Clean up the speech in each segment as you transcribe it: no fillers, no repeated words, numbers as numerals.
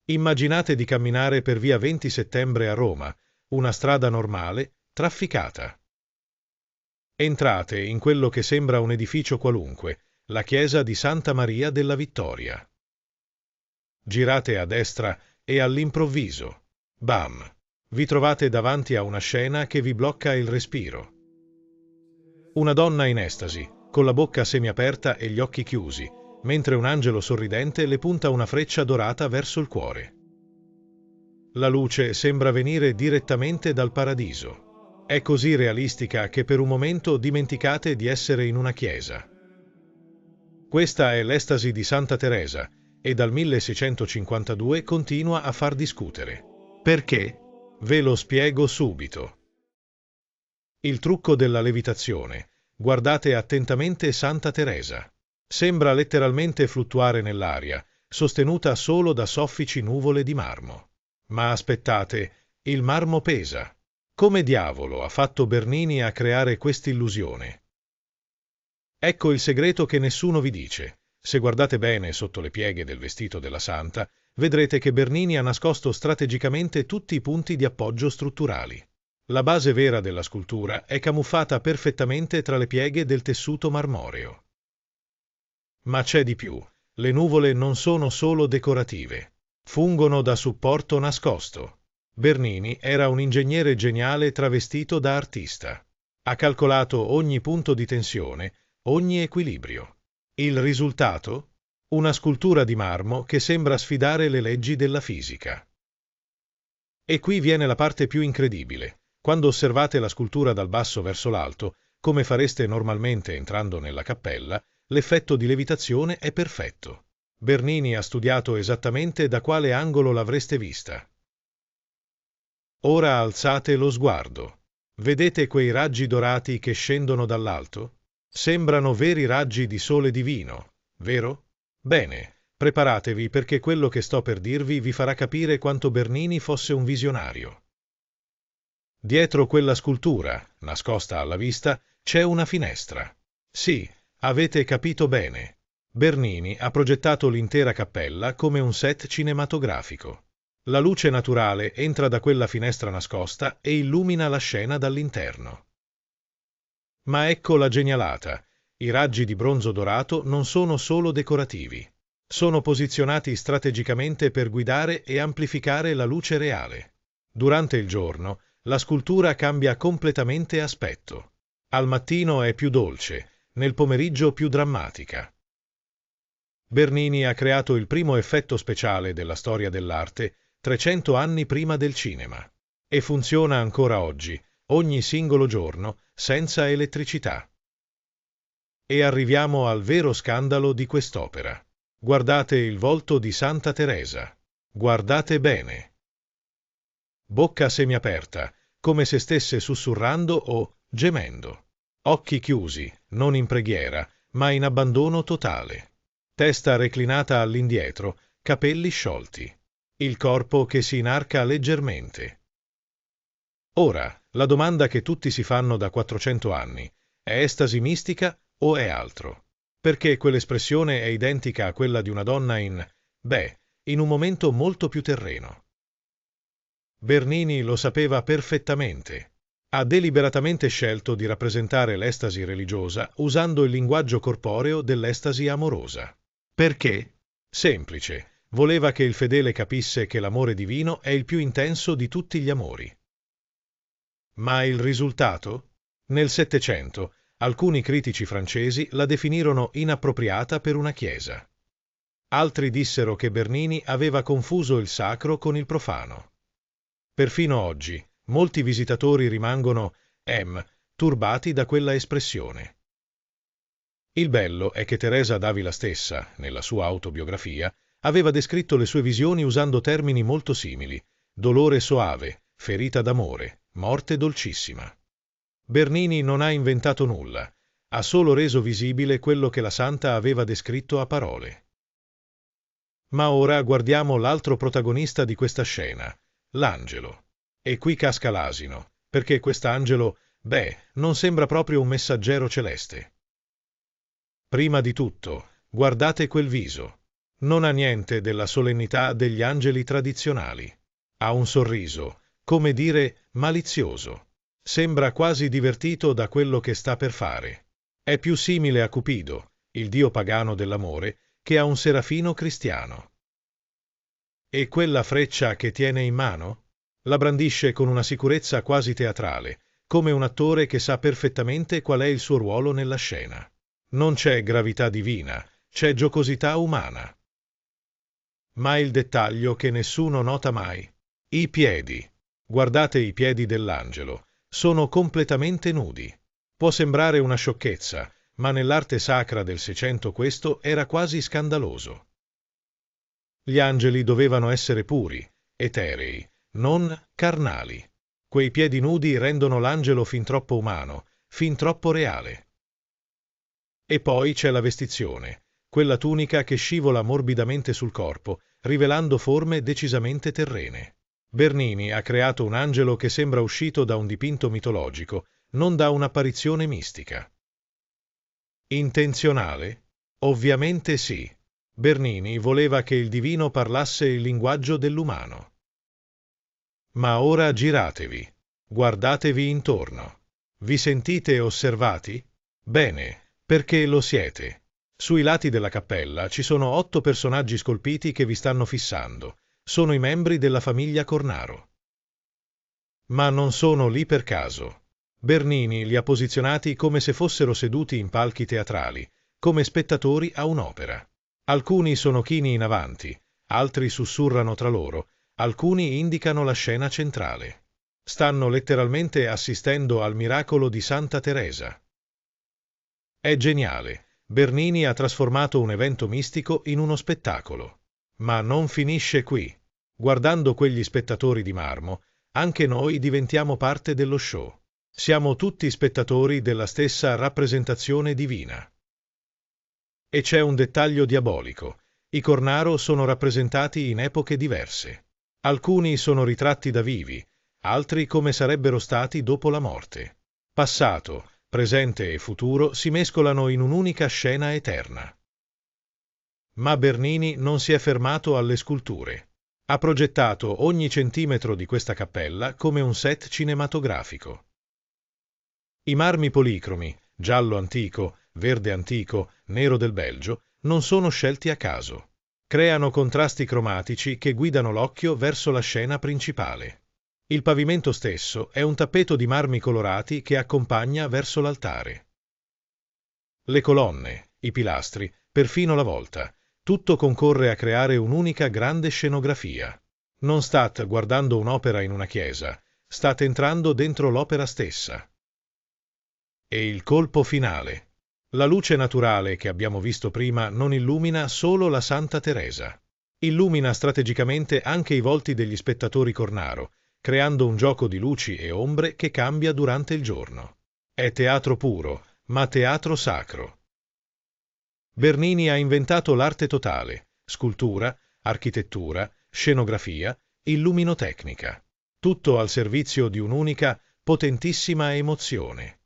Immaginate di camminare per via 20 settembre a Roma, una strada normale, trafficata. Entrate in quello che sembra un edificio qualunque, la chiesa di Santa Maria della Vittoria. Girate a destra e all'improvviso, bam, vi trovate davanti a una scena che vi blocca il respiro. Una donna in estasi, con la bocca semiaperta e gli occhi chiusi, mentre un angelo sorridente le punta una freccia dorata verso il cuore. La luce sembra venire direttamente dal paradiso. È così realistica che per un momento dimenticate di essere in una chiesa. Questa è l'estasi di Santa Teresa e dal 1652 continua a far discutere. Perché? Ve lo spiego subito. Il trucco della levitazione. Guardate attentamente Santa Teresa. Sembra letteralmente fluttuare nell'aria, sostenuta solo da soffici nuvole di marmo. Ma aspettate, il marmo pesa. Come diavolo ha fatto Bernini a creare quest'illusione? Ecco il segreto che nessuno vi dice. Se guardate bene sotto le pieghe del vestito della santa, vedrete che Bernini ha nascosto strategicamente tutti i punti di appoggio strutturali. La base vera della scultura è camuffata perfettamente tra le pieghe del tessuto marmoreo. Ma c'è di più. Le nuvole non sono solo decorative. Fungono da supporto nascosto. Bernini era un ingegnere geniale travestito da artista. Ha calcolato ogni punto di tensione, ogni equilibrio. Il risultato? Una scultura di marmo che sembra sfidare le leggi della fisica. E qui viene la parte più incredibile. Quando osservate la scultura dal basso verso l'alto, come fareste normalmente entrando nella cappella, l'effetto di levitazione è perfetto. Bernini ha studiato esattamente da quale angolo l'avreste vista. Ora alzate lo sguardo. Vedete quei raggi dorati che scendono dall'alto? Sembrano veri raggi di sole divino, vero? Bene, preparatevi perché quello che sto per dirvi vi farà capire quanto Bernini fosse un visionario. Dietro quella scultura, nascosta alla vista, c'è una finestra. Sì, avete capito bene. Bernini ha progettato l'intera cappella come un set cinematografico. La luce naturale entra da quella finestra nascosta e illumina la scena dall'interno. Ma ecco la genialata. I raggi di bronzo dorato non sono solo decorativi. Sono posizionati strategicamente per guidare e amplificare la luce reale. Durante il giorno, la scultura cambia completamente aspetto. Al mattino è più dolce, nel pomeriggio più drammatica. Bernini ha creato il primo effetto speciale della storia dell'arte 300 anni prima del cinema. E funziona ancora oggi, ogni singolo giorno, senza elettricità. E arriviamo al vero scandalo di quest'opera. Guardate il volto di Santa Teresa. Guardate bene. Bocca semiaperta, come se stesse sussurrando o gemendo. Occhi chiusi, non in preghiera, ma in abbandono totale. Testa reclinata all'indietro, capelli sciolti. Il corpo che si inarca leggermente. Ora, la domanda che tutti si fanno da 400 anni, è estasi mistica o è altro? Perché quell'espressione è identica a quella di una donna in un momento molto più terreno. Bernini lo sapeva perfettamente. Ha deliberatamente scelto di rappresentare l'estasi religiosa usando il linguaggio corporeo dell'estasi amorosa. Perché? Semplice. Voleva che il fedele capisse che l'amore divino è il più intenso di tutti gli amori. Ma il risultato? Nel Settecento, alcuni critici francesi la definirono inappropriata per una chiesa. Altri dissero che Bernini aveva confuso il sacro con il profano. Perfino oggi, molti visitatori rimangono, turbati da quella espressione. Il bello è che Teresa d'Avila stessa, nella sua autobiografia, aveva descritto le sue visioni usando termini molto simili: dolore soave, ferita d'amore, morte dolcissima. Bernini non ha inventato nulla, ha solo reso visibile quello che la santa aveva descritto a parole. Ma ora guardiamo l'altro protagonista di questa scena, l'angelo. E qui casca l'asino, perché quest'angelo, non sembra proprio un messaggero celeste. Prima di tutto, guardate quel viso. Non ha niente della solennità degli angeli tradizionali. Ha un sorriso, come dire, malizioso. Sembra quasi divertito da quello che sta per fare. È più simile a Cupido, il dio pagano dell'amore, che a un serafino cristiano. E quella freccia che tiene in mano? La brandisce con una sicurezza quasi teatrale, come un attore che sa perfettamente qual è il suo ruolo nella scena. Non c'è gravità divina, c'è giocosità umana. Ma il dettaglio che nessuno nota mai. I piedi. Guardate i piedi dell'angelo. Sono completamente nudi. Può sembrare una sciocchezza, ma nell'arte sacra del Seicento questo era quasi scandaloso. Gli angeli dovevano essere puri, eterei, non carnali. Quei piedi nudi rendono l'angelo fin troppo umano, fin troppo reale. E poi c'è la vestizione, quella tunica che scivola morbidamente sul corpo, rivelando forme decisamente terrene. Bernini ha creato un angelo che sembra uscito da un dipinto mitologico, non da un'apparizione mistica. Intenzionale? Ovviamente sì. Bernini voleva che il divino parlasse il linguaggio dell'umano. Ma ora giratevi, guardatevi intorno. Vi sentite osservati? Bene, perché lo siete. Sui lati della cappella ci sono 8 personaggi scolpiti che vi stanno fissando. Sono i membri della famiglia Cornaro. Ma non sono lì per caso. Bernini li ha posizionati come se fossero seduti in palchi teatrali, come spettatori a un'opera. Alcuni sono chini in avanti, altri sussurrano tra loro, alcuni indicano la scena centrale. Stanno letteralmente assistendo al miracolo di Santa Teresa. È geniale. Bernini ha trasformato un evento mistico in uno spettacolo. Ma non finisce qui. Guardando quegli spettatori di marmo, anche noi diventiamo parte dello show. Siamo tutti spettatori della stessa rappresentazione divina. E c'è un dettaglio diabolico. I Cornaro sono rappresentati in epoche diverse. Alcuni sono ritratti da vivi, altri come sarebbero stati dopo la morte. Passato, presente e futuro si mescolano in un'unica scena eterna. Ma Bernini non si è fermato alle sculture. Ha progettato ogni centimetro di questa cappella come un set cinematografico. I marmi policromi, giallo antico, verde antico, nero del Belgio, non sono scelti a caso. Creano contrasti cromatici che guidano l'occhio verso la scena principale. Il pavimento stesso è un tappeto di marmi colorati che accompagna verso l'altare. Le colonne, i pilastri, perfino la volta, tutto concorre a creare un'unica grande scenografia. Non state guardando un'opera in una chiesa, state entrando dentro l'opera stessa. E il colpo finale. La luce naturale che abbiamo visto prima non illumina solo la Santa Teresa. Illumina strategicamente anche i volti degli spettatori Cornaro, creando un gioco di luci e ombre che cambia durante il giorno. È teatro puro, ma teatro sacro. Bernini ha inventato l'arte totale, scultura, architettura, scenografia, illuminotecnica. Tutto al servizio di un'unica, potentissima emozione.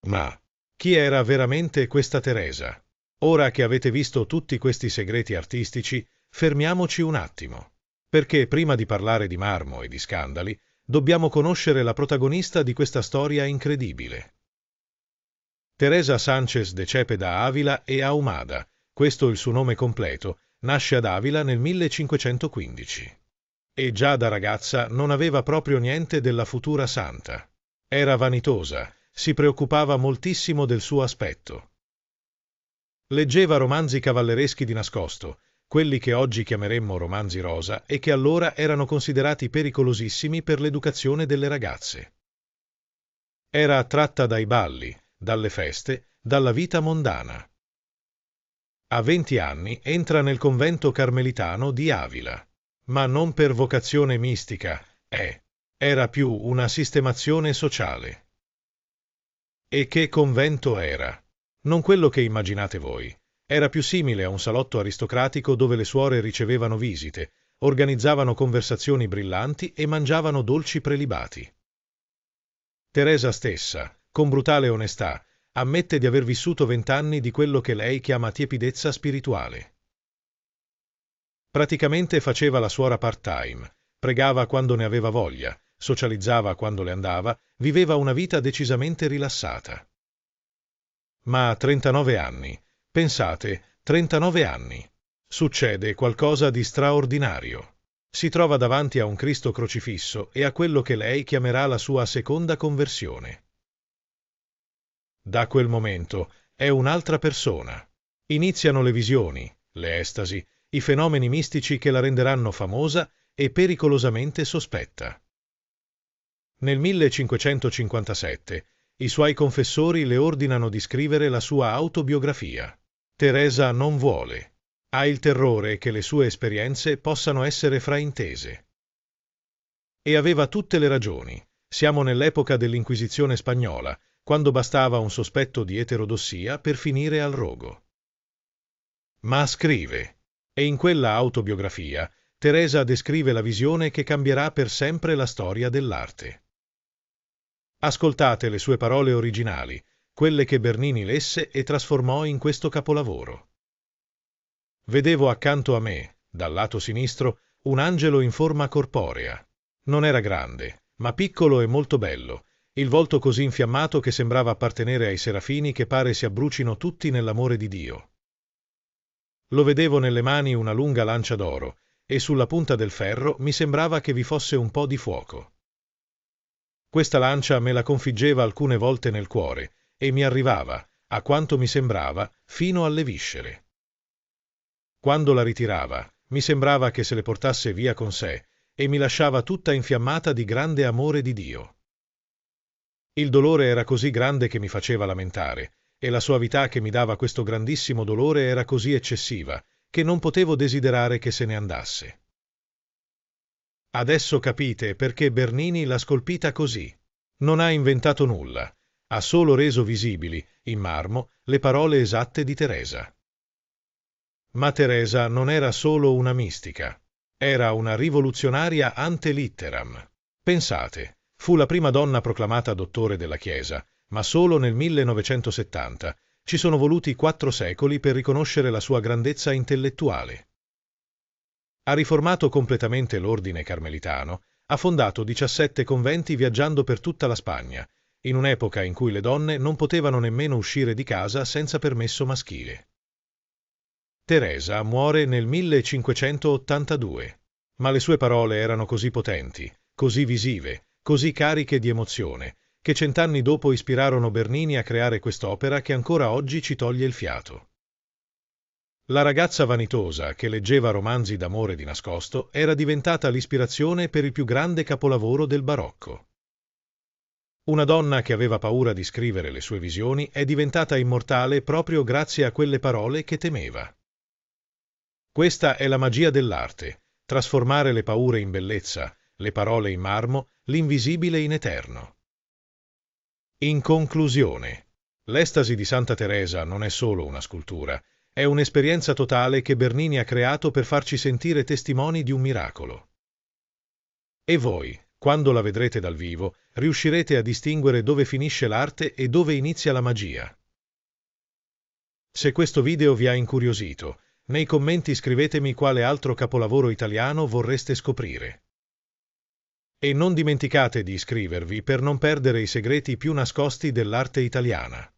Ma chi era veramente questa Teresa? Ora che avete visto tutti questi segreti artistici, fermiamoci un attimo. Perché prima di parlare di marmo e di scandali, dobbiamo conoscere la protagonista di questa storia incredibile. Teresa Sánchez de Cepeda Ávila e Ahumada, questo il suo nome completo, nasce ad Avila nel 1515. E già da ragazza non aveva proprio niente della futura santa. Era vanitosa, si preoccupava moltissimo del suo aspetto. Leggeva romanzi cavallereschi di nascosto, quelli che oggi chiameremmo romanzi rosa e che allora erano considerati pericolosissimi per l'educazione delle ragazze. Era attratta dai balli, dalle feste, dalla vita mondana. A 20 anni entra nel convento carmelitano di Avila, ma non per vocazione mistica, era più una sistemazione sociale. E che convento era? Non quello che immaginate voi. Era più simile a un salotto aristocratico dove le suore ricevevano visite, organizzavano conversazioni brillanti e mangiavano dolci prelibati. Teresa stessa, con brutale onestà, ammette di aver vissuto 20 anni di quello che lei chiama tiepidezza spirituale. Praticamente faceva la suora part-time, pregava quando ne aveva voglia, socializzava quando le andava, viveva una vita decisamente rilassata. Ma a 39 anni, pensate, 39 anni, succede qualcosa di straordinario. Si trova davanti a un Cristo crocifisso e a quello che lei chiamerà la sua seconda conversione. Da quel momento è un'altra persona. Iniziano le visioni, le estasi, i fenomeni mistici che la renderanno famosa e pericolosamente sospetta. Nel 1557 i suoi confessori le ordinano di scrivere la sua autobiografia. Teresa non vuole. Ha il terrore che le sue esperienze possano essere fraintese. E aveva tutte le ragioni. Siamo nell'epoca dell'Inquisizione spagnola, quando bastava un sospetto di eterodossia per finire al rogo. Ma scrive. E in quella autobiografia Teresa descrive la visione che cambierà per sempre la storia dell'arte. Ascoltate le sue parole originali, quelle che Bernini lesse e trasformò in questo capolavoro. Vedevo accanto a me, dal lato sinistro, un angelo in forma corporea. Non era grande, ma piccolo e molto bello, il volto così infiammato che sembrava appartenere ai serafini che pare si abbrucino tutti nell'amore di Dio. Lo vedevo nelle mani una lunga lancia d'oro, e sulla punta del ferro mi sembrava che vi fosse un po' di fuoco. Questa lancia me la configgeva alcune volte nel cuore, e mi arrivava, a quanto mi sembrava, fino alle viscere. Quando la ritirava, mi sembrava che se le portasse via con sé, e mi lasciava tutta infiammata di grande amore di Dio. Il dolore era così grande che mi faceva lamentare, e la soavità che mi dava questo grandissimo dolore era così eccessiva, che non potevo desiderare che se ne andasse. Adesso capite perché Bernini l'ha scolpita così. Non ha inventato nulla, ha solo reso visibili, in marmo, le parole esatte di Teresa. Ma Teresa non era solo una mistica, era una rivoluzionaria ante litteram. Pensate, fu la prima donna proclamata dottore della Chiesa, ma solo nel 1970. Ci sono voluti 4 secoli per riconoscere la sua grandezza intellettuale. Ha riformato completamente l'ordine carmelitano, ha fondato 17 conventi viaggiando per tutta la Spagna, in un'epoca in cui le donne non potevano nemmeno uscire di casa senza permesso maschile. Teresa muore nel 1582, ma le sue parole erano così potenti, così visive, così cariche di emozione, che 100 anni dopo ispirarono Bernini a creare quest'opera che ancora oggi ci toglie il fiato. La ragazza vanitosa che leggeva romanzi d'amore di nascosto era diventata l'ispirazione per il più grande capolavoro del barocco. Una donna che aveva paura di scrivere le sue visioni è diventata immortale proprio grazie a quelle parole che temeva. Questa è la magia dell'arte, trasformare le paure in bellezza, le parole in marmo, l'invisibile in eterno. In conclusione, l'estasi di Santa Teresa non è solo una scultura, è un'esperienza totale che Bernini ha creato per farci sentire testimoni di un miracolo. E voi, quando la vedrete dal vivo, riuscirete a distinguere dove finisce l'arte e dove inizia la magia. Se questo video vi ha incuriosito, nei commenti scrivetemi quale altro capolavoro italiano vorreste scoprire. E non dimenticate di iscrivervi per non perdere i segreti più nascosti dell'arte italiana.